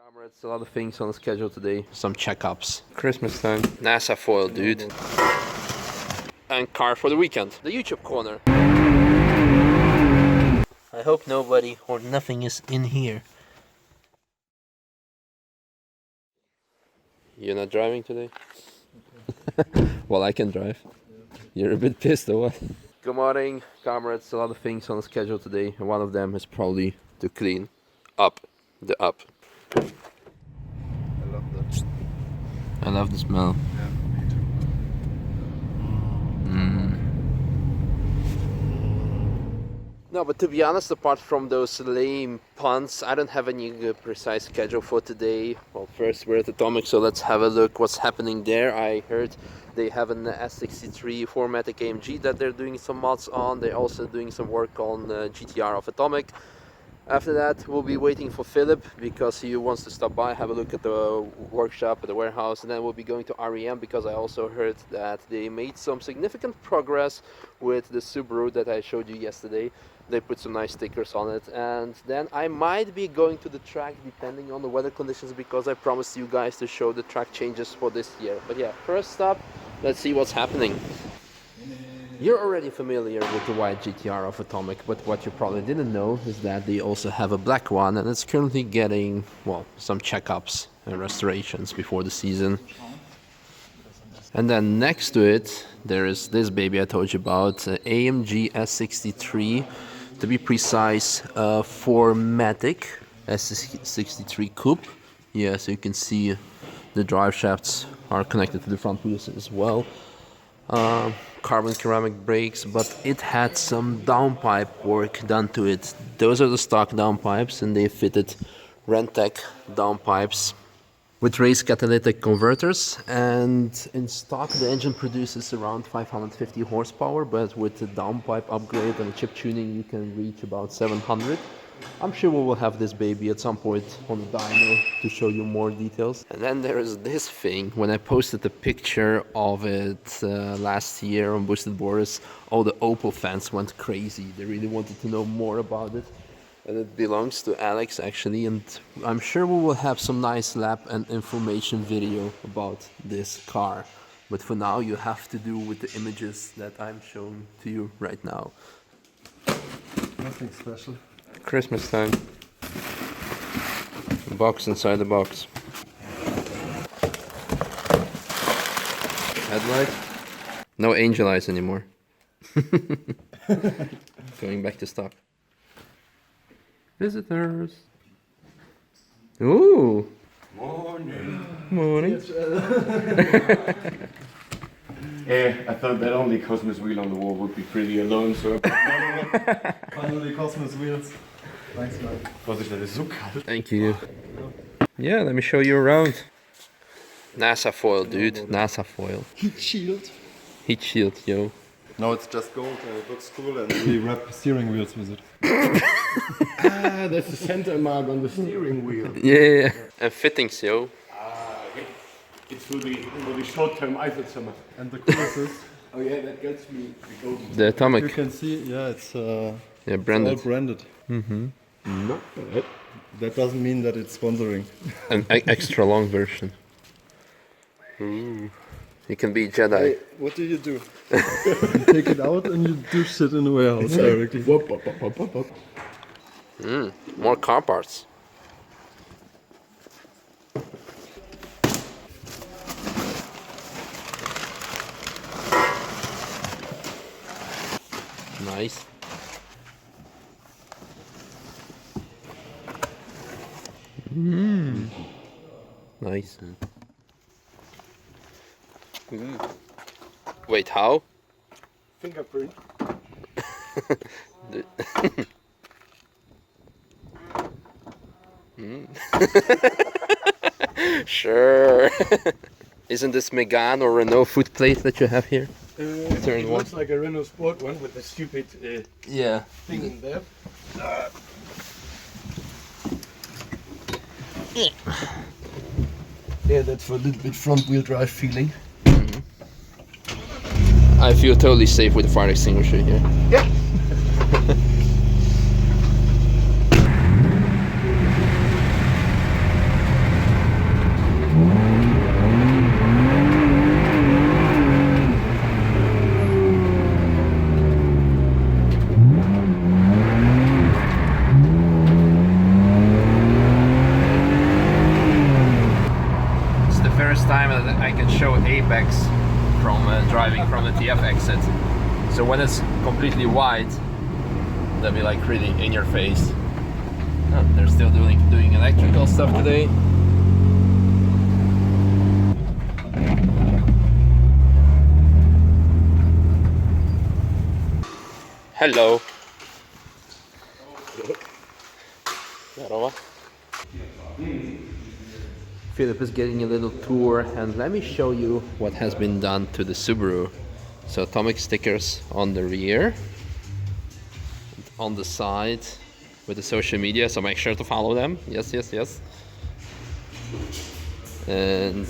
Comrades, a lot of things on the schedule today. Some checkups. Christmas time. NASA foil, dude. And car for the weekend. The YouTube corner. I hope nobody or nothing is in here. You're not driving today? Well, I can drive. You're a bit pissed or what? Good morning, comrades. A lot of things on the schedule today. And one of them is probably to clean up the up. I love that. I love the smell. Yeah, me too. No, but to be honest, apart from those lame puns, I don't have any precise schedule for today. Well, first we're at Atomic, so let's have a look what's happening there. I heard they have an S63 4MATIC AMG that they're doing some mods on. They're also doing some work on GTR of Atomic. After that, we'll be waiting for Philip because he wants to stop by, have a look at the workshop, at the warehouse, and then we'll be going to REM because I also heard that they made some significant progress with the Subaru that I showed you yesterday. They put some nice stickers on it, and then I might be going to the track depending on the weather conditions because I promised you guys to show the track changes for this year. But yeah, first stop, let's see what's happening. You're already familiar with the white GTR of Atomic, but what you probably didn't know is that they also have a black one, and it's currently getting, well, some checkups and restorations before the season. And then next to it, there is this baby I told you about, AMG S63, to be precise, 4MATIC S63 Coupe. Yeah, so you can see the drive shafts are connected to the front wheels as well. Carbon ceramic brakes, but it had some downpipe work done to it. Those are the stock downpipes, and they fitted Rentec downpipes with raised catalytic converters, and in stock the engine produces around 550 horsepower, but with the downpipe upgrade and chip tuning you can reach about 700. I'm sure we will have this baby at some point on the dyno to show you more details. And then there is this thing. When I posted a picture of it last year on Boosted Borders, all the Opel fans went crazy. They really wanted to know more about it. And it belongs to Alex actually, and I'm sure we will have some nice lap and information video about this car. But for now you have to do with the images that I'm showing to you right now. Nothing special. Christmas time. A box inside the box. Headlight. No angel eyes anymore. Going back to stock. Visitors. Ooh. Morning. Morning. I thought that only Cosmos wheel on the wall would be pretty alone, so... Finally Cosmos wheels. Thanks, man. Vorsicht, das ist so kalt. Thank you. Yeah, let me show you around. NASA foil, dude. NASA foil. Heat shield. Heat shield, yo. No, it's just gold and it looks cool, and we wrap steering wheels with it. That's the center mark on the steering wheel. Yeah. And fittings, yo. It's for the short-term Eifelzimmer. And the coolest is, Oh yeah, that gets me golden. The Atomic. you can see, yeah, it's Branded. all branded. Not bad. That doesn't mean that it's sponsoring. An extra long version. Ooh. You can be Jedi. Hey, what do? You take it out and you do shit in the warehouse directly. Whoop, whoop, whoop, whoop, whoop. More car parts. Nice. Nice. Wait, how? Fingerprint. Sure. Isn't this Megane or Renault footplate that you have here? It looks like a Renault Sport one with a stupid Yeah. thing in there. Yeah, that's for a little bit front-wheel drive feeling. I feel totally safe with the fire extinguisher here. Yeah. time that I can show apex from driving from the TF exit. So when it's completely white, they'll be like really in your face. Oh, they're still doing electrical stuff today. Hello. Philip is getting a little tour, and let me show you what has been done to the Subaru. So atomic stickers on the rear, on the side with the social media, so make sure to follow them. Yes, yes, yes. And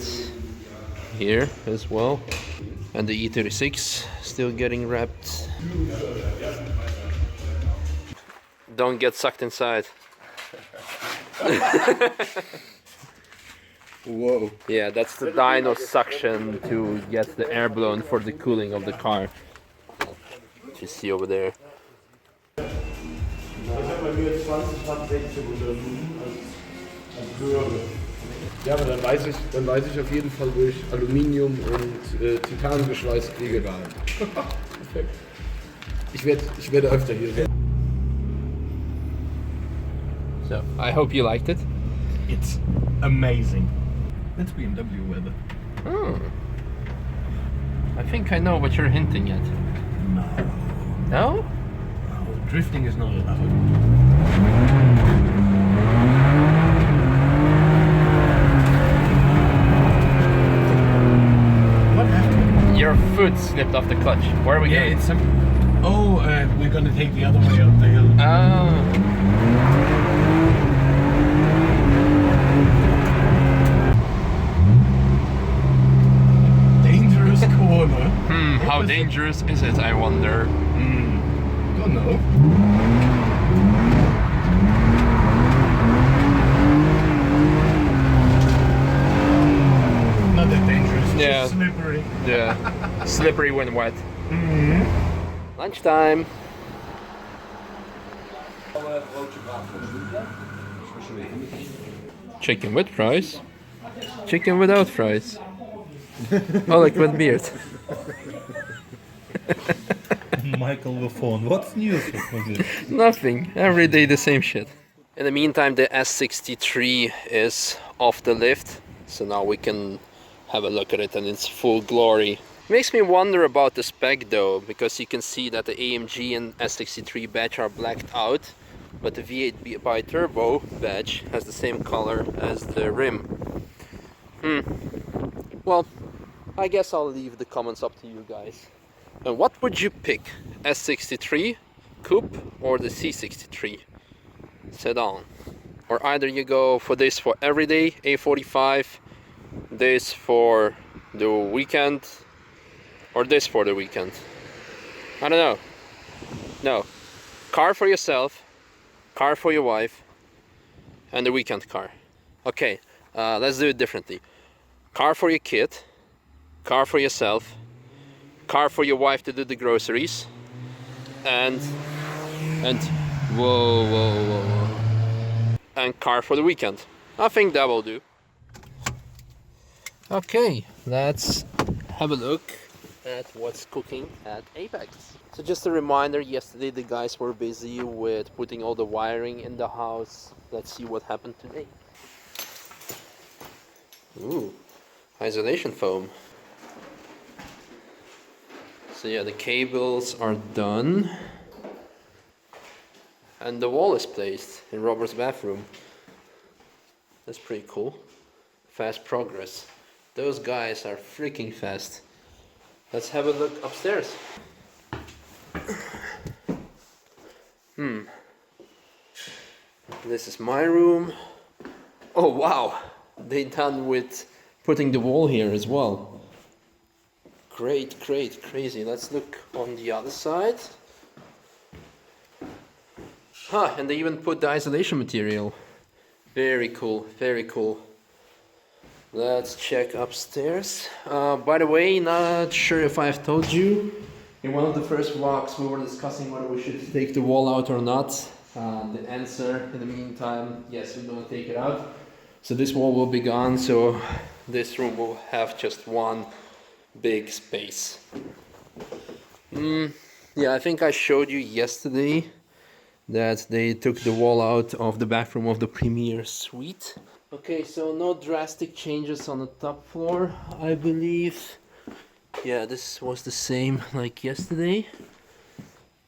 here as well. And the E36 still getting wrapped. Don't get sucked inside. Whoa. Yeah, that's the dyno suction to get the air blown for the cooling of the car. You see over there. Ja, aber dann weiß ich auf jeden Fall, wo ich Aluminium und Titan geschweißt kriege. Perfekt. Ich werde öfter hier sein. So, I hope you liked it. It's amazing. That's BMW weather. Oh. I think I know what you're hinting at. No. No? No, drifting is not allowed. What happened? Your foot slipped off the clutch. Where are we going? It's some. Oh, we're gonna take the other way up the hill. Oh. Dangerous corner. How dangerous is it, I wonder? Don't know. Not that dangerous. Yeah. Just slippery. Yeah. Slippery when wet. Lunchtime. Chicken with fries. Chicken without fries. Oh, like with beard. Michael Lafon, what's news with this? Nothing. Every day the same shit. In the meantime, the S63 is off the lift, so now we can have a look at it in its full glory. Makes me wonder about the spec though, because you can see that the AMG and S63 badge are blacked out, but the V8 bi-turbo badge has the same color as the rim. Well, I guess I'll leave the comments up to you guys. And what would you pick? S63 Coupe or the C63 Sedan? Or either you go for this for everyday A45, this for the weekend, or this for the weekend. I don't know. No. Car for yourself, car for your wife, and the weekend car. Okay, let's do it differently. Car for your kid, car for yourself, car for your wife to do the groceries, and whoa, and car for the weekend. I think that will do. Okay, let's have a look at what's cooking at Apex. So just a reminder, yesterday the guys were busy with putting all the wiring in the house. Let's see what happened today. Ooh, isolation foam. So yeah, the cables are done. And the wall is placed in Robert's bathroom. That's pretty cool. Fast progress. Those guys are freaking fast. Let's have a look upstairs. This is my room. Oh wow, they done with putting the wall here as well. Great, crazy. Let's look on the other side. And they even put the isolation material. Very cool, very cool. Let's check upstairs. By the way, not sure if I've told you, in one of the first vlogs we were discussing whether we should take the wall out or not. The answer in the meantime, yes, we're gonna take it out. So this wall will be gone, so this room will have just one big space. Yeah, I think I showed you yesterday that they took the wall out of the bathroom of the premier suite. Okay, so no drastic changes on the top floor, I believe. Yeah, this was the same like yesterday.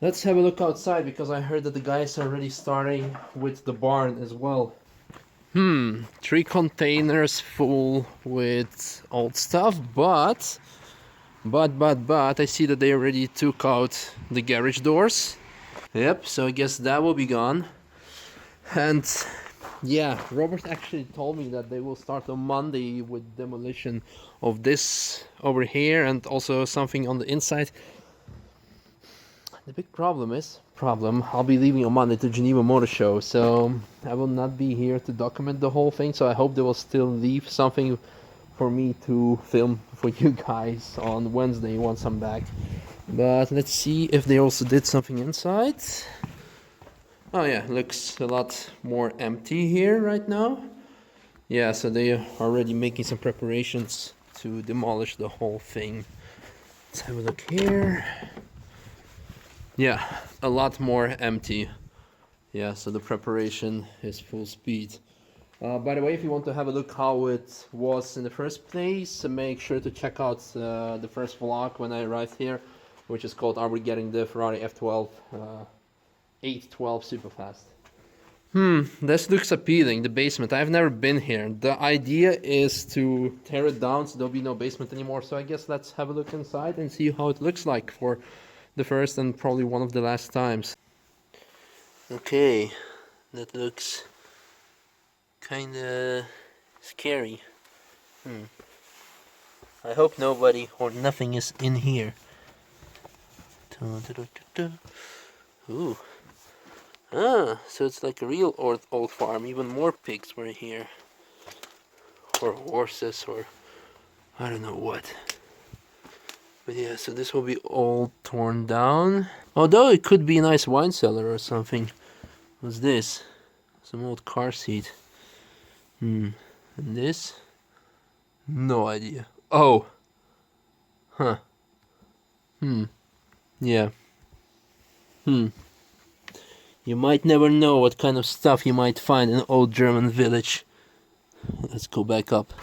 Let's have a look outside, because I heard that the guys are already starting with the barn as well. 3 containers full with old stuff, but I see that they already took out the garage doors. Yep, so I guess that will be gone. And yeah, Robert actually told me that they will start on Monday with demolition of this over here and also something on the inside. The big problem is, I'll be leaving on Monday to Geneva Motor Show, so I will not be here to document the whole thing, so I hope they will still leave something for me to film for you guys on Wednesday once I'm back. But let's see if they also did something inside. Oh yeah, looks a lot more empty here right now. Yeah, so they are already making some preparations to demolish the whole thing. Let's have a look here. Yeah, a lot more empty. Yeah, so the preparation is full speed. By the way, if you want to have a look how it was in the first place, make sure to check out the first vlog when I arrived here, which is called Are We Getting the Ferrari F12 812 Superfast. This looks appealing, the basement. I've never been here. The idea is to tear it down so there'll be no basement anymore. So I guess let's have a look inside and see how it looks like for the first and probably one of the last times. Okay, that looks kinda scary. I hope nobody or nothing is in here. Ooh. Ah, so it's like a real old farm. Even more pigs were here. Or horses, or I don't know what. But yeah, so this will be all torn down. Although it could be a nice wine cellar or something. What's this? Some old car seat. And this? No idea. Oh! Huh. Yeah. You might never know what kind of stuff you might find in an old German village. Let's go back up.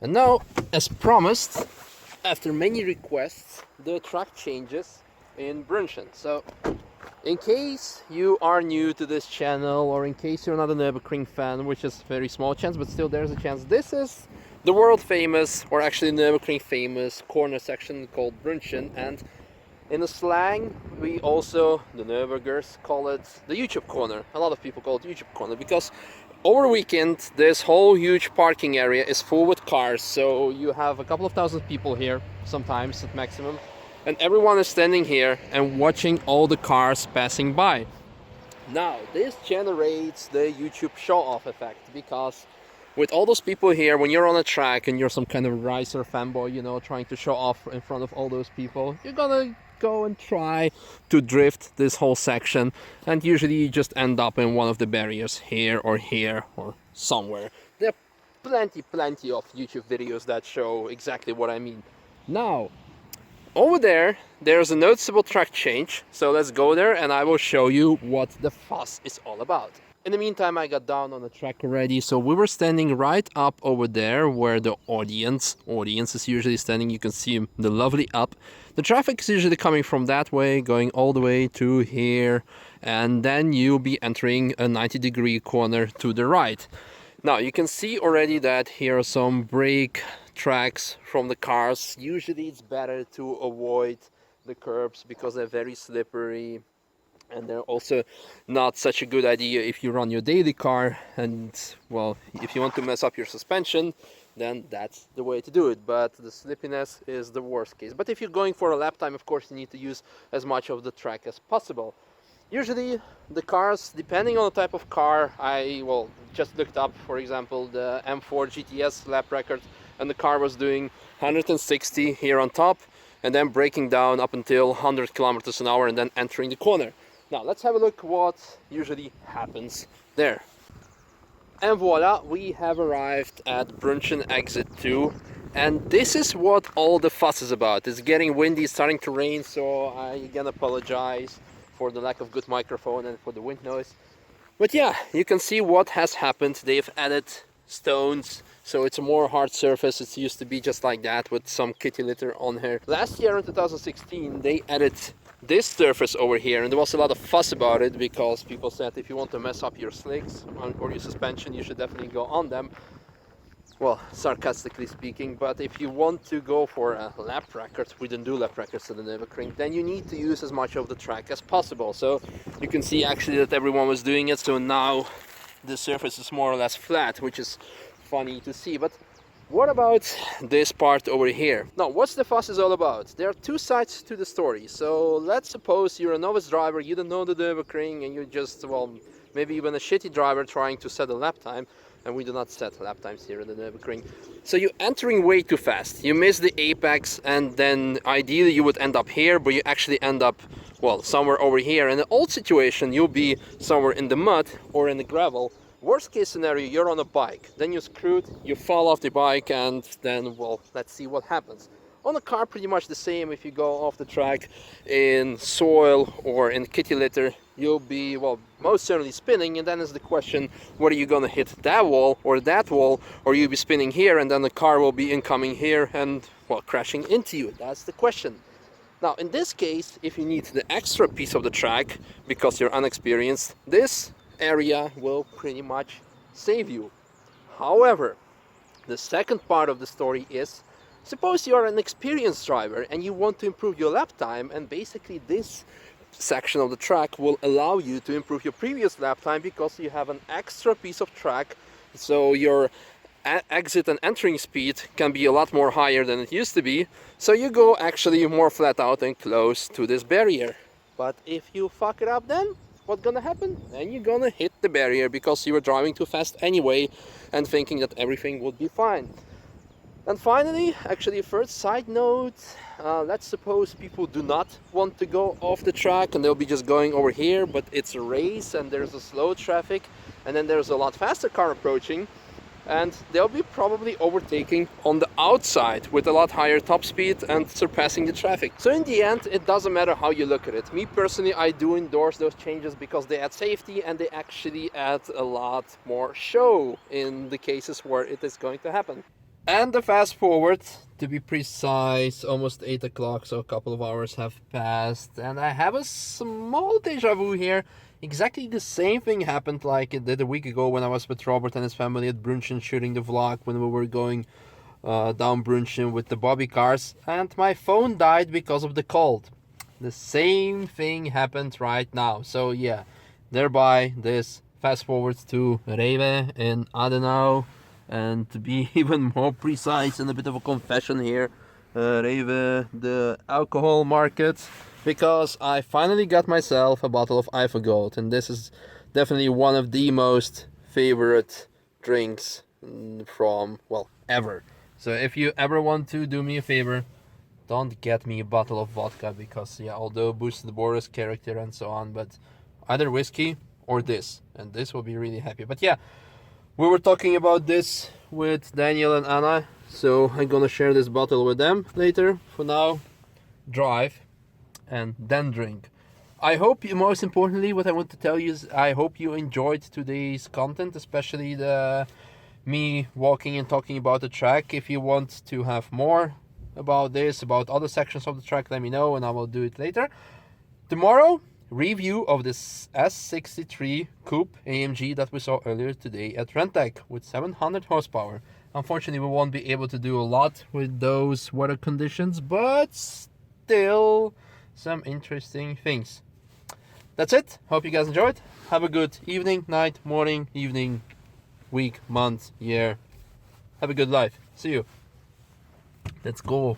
And now, as promised, after many requests, the track changes in Brunchen. So, in case you are new to this channel, or in case you're not a Nurburgring fan, which is a very small chance, but still there's a chance, this is the world famous, or actually Nurburgring famous, corner section called Brunchen. And in the slang, we also, the Nürburgers, call it the YouTube corner. A lot of people call it YouTube corner because over the weekend this whole huge parking area is full with cars. So you have a couple of thousand people here, sometimes at maximum, and everyone is standing here and watching all the cars passing by. Now, this generates the YouTube show-off effect, because with all those people here, when you're on a track and you're some kind of racer fanboy, you know, trying to show off in front of all those people, you're gonna go and try to drift this whole section, and usually you just end up in one of the barriers here or somewhere. There are plenty of YouTube videos that show exactly what I mean. Now, over there's a noticeable track change, so let's go there and I will show you what the fuss is all about. In the meantime, I got down on the track already, so we were standing right up over there where the audience is usually standing. You can see the lovely up. The traffic is usually coming from that way, going all the way to here, and then you'll be entering a 90-degree corner to the right. Now, you can see already that here are some brake tracks from the cars. Usually it's better to avoid the curbs because they're very slippery. And they're also not such a good idea if you run your daily car, and well, if you want to mess up your suspension, then that's the way to do it. But the slippiness is the worst case. But if you're going for a lap time, of course you need to use as much of the track as possible. Usually the cars, depending on the type of car, I just looked up, for example, the M4 GTS lap record, and the car was doing 160 here on top, and then braking down up until 100 kilometers an hour and then entering the corner. Now let's have a look what usually happens there. And voila, we have arrived at Brunchen exit 2. And this is what all the fuss is about. It's getting windy, starting to rain, so I again apologize for the lack of good microphone and for the wind noise. But yeah, you can see what has happened. They've added stones, so it's a more hard surface. It used to be just like that with some kitty litter on here. Last year in 2016, they added this surface over here, and there was a lot of fuss about it because people said if you want to mess up your slicks or your suspension, you should definitely go on them. Well, sarcastically speaking, but if you want to go for a lap record, we don't do lap records at the Nürburgring, then you need to use as much of the track as possible. So you can see actually that everyone was doing it, so now the surface is more or less flat, which is funny to see. But what about this part over here? Now, what's the fuss is all about? There are two sides to the story. So let's suppose you're a novice driver, you don't know the Nürburgring, and you're just, well, maybe even a shitty driver trying to set a lap time. And we do not set lap times here in the Nürburgring. So you're entering way too fast. You miss the apex, and then ideally you would end up here, but you actually end up, well, somewhere over here. In the old situation, you'll be somewhere in the mud or in the gravel. Worst case scenario, you're on a bike. Then you're screwed, you fall off the bike, and then, well, let's see what happens. On a car, pretty much the same. If you go off the track in soil or in kitty litter, you'll be, well, most certainly spinning, and then is the question whether you're gonna hit that wall, or you'll be spinning here, and then the car will be incoming here and, well, crashing into you. That's the question. Now, in this case, if you need the extra piece of the track because you're unexperienced, this area will pretty much save you. However, the second part of the story is, suppose you are an experienced driver and you want to improve your lap time, and basically this section of the track will allow you to improve your previous lap time because you have an extra piece of track, so your exit and entering speed can be a lot more higher than it used to be, so you go actually more flat out and close to this barrier. But if you fuck it up, then what's gonna happen? Then you're gonna hit the barrier because you were driving too fast anyway and thinking that everything would be fine. And finally, actually a first side note, let's suppose people do not want to go off the track and they'll be just going over here, but it's a race and there's a slow traffic, and then there's a lot faster car approaching, and they'll be probably overtaking on the outside with a lot higher top speed and surpassing the traffic. So in the end, it doesn't matter how you look at it. Me personally, I do endorse those changes because they add safety and they actually add a lot more show in the cases where it is going to happen. And the fast forward, to be precise, almost 8 o'clock, so a couple of hours have passed, and I have a small deja vu here. Exactly the same thing happened like it did a week ago when I was with Robert and his family at Brunchen shooting the vlog when we were going down Brunchen with the bobby cars, and my phone died because of the cold. The same thing happened right now, so yeah, thereby this fast forward to Rewe in Adenau. And to be even more precise, and a bit of a confession here, Rewe, the alcohol market, because I finally got myself a bottle of Eifelgold, and this is definitely one of the most favorite drinks from, well, ever. So if you ever want to do me a favor, don't get me a bottle of vodka, because yeah, although boosted Boris character and so on, but either whiskey or this, and this will be really happy. But yeah, we were talking about this with Daniel and Anna, so I'm gonna share this bottle with them later. For now, drive and then drink. I hope you, most importantly, what I want to tell you is I hope you enjoyed today's content, especially the me walking and talking about the track. If you want to have more about this, about other sections of the track, let me know and I will do it later. Tomorrow, review of this S63 Coupe AMG that we saw earlier today at Renntech with 700 horsepower. Unfortunately, we won't be able to do a lot with those weather conditions, but still some interesting things. That's it. Hope you guys enjoyed. Have a good evening, night, morning, evening, week, month, year. Have a good life. See you. Let's go.